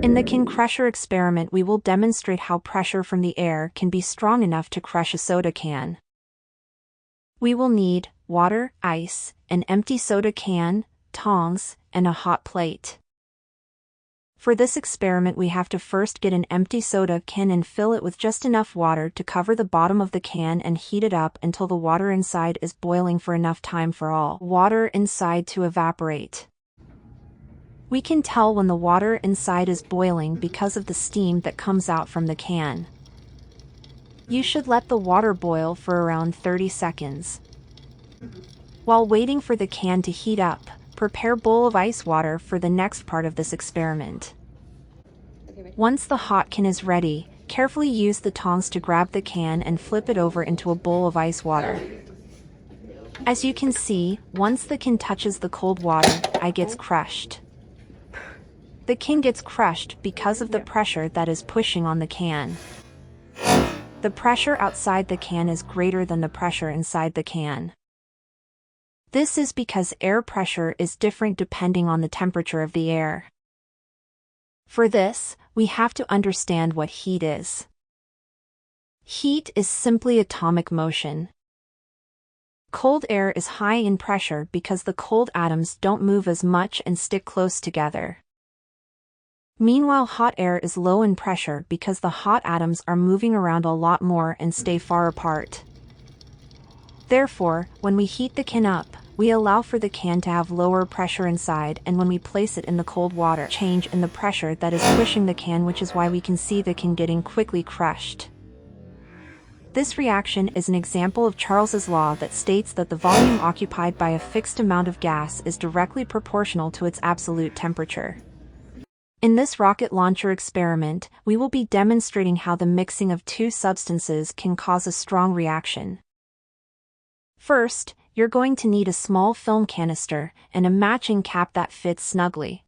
In the can crusher experiment, we will demonstrate how pressure from the air can be strong enough to crush a soda can. We will need water, ice, an empty soda can, tongs, and a hot plate. For this experiment, we have to first get an empty soda can and fill it with just enough water to cover the bottom of the can and heat it up until the water inside is boiling for enough time for all water inside to evaporate. We can tell when the water inside is boiling because of the steam that comes out from the can. You should let the water boil for around 30 seconds. While waiting for the can to heat up, prepare a bowl of ice water for the next part of this experiment. Once the hot can is ready, carefully use the tongs to grab the can and flip it over into a bowl of ice water. As you can see, once the can touches the cold water, it gets crushed. The can gets crushed because of the pressure that is pushing on the can. The pressure outside the can is greater than the pressure inside the can. This is because air pressure is different depending on the temperature of the air. For this, we have to understand what heat is. Heat is simply atomic motion. Cold air is high in pressure because the cold atoms don't move as much and stick close together. Meanwhile, hot air is low in pressure because the hot atoms are moving around a lot more and stay far apart. Therefore, when we heat the can up, we allow for the can to have lower pressure inside, and when we place it in the cold water, change in the pressure that is pushing the can, which is why we can see the can getting quickly crushed. This reaction is an example of Charles's law that states that the volume occupied by a fixed amount of gas is directly proportional to its absolute temperature. In this rocket launcher experiment, we will be demonstrating how the mixing of two substances can cause a strong reaction. First, you're going to need a small film canister and a matching cap that fits snugly.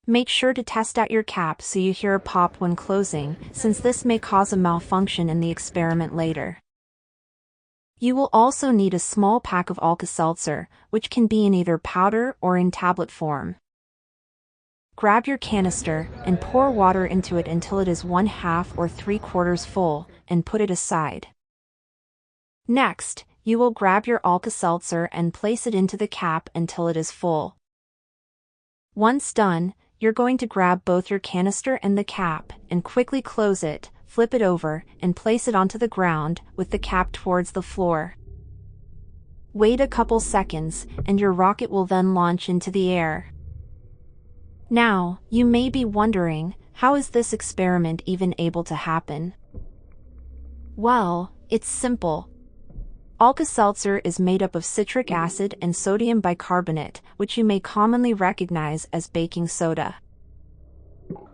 Make sure to test out your cap so you hear a pop when closing, since this may cause a malfunction in the experiment later. You will also need a small pack of Alka-Seltzer, which can be in either powder or in tablet form. Grab your canister and pour water into it until it is 1/2 or 3/4 full, and put it aside. Next, you will grab your Alka-Seltzer and place it into the cap until it is full. Once done, you're going to grab both your canister and the cap and quickly close it, flip it over, and place it onto the ground with the cap towards the floor. Wait a couple seconds, and your rocket will then launch into the air. Now, you may be wondering, how is this experiment even able to happen? Well, it's simple. Alka-Seltzer is made up of citric acid and sodium bicarbonate, which you may commonly recognize as baking soda.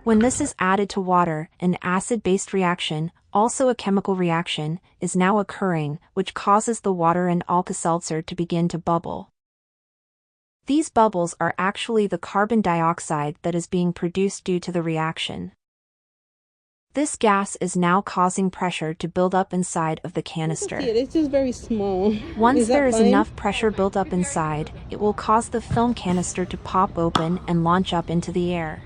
When this is added to water, an acid-based reaction, also a chemical reaction, is now occurring, which causes the water in Alka-Seltzer to begin to bubble. These bubbles are actually the carbon dioxide that is being produced due to the reaction. This gas is now causing pressure to build up inside of the canister. It's just very small. Once there is enough pressure built up inside, it will cause the film canister to pop open and launch up into the air.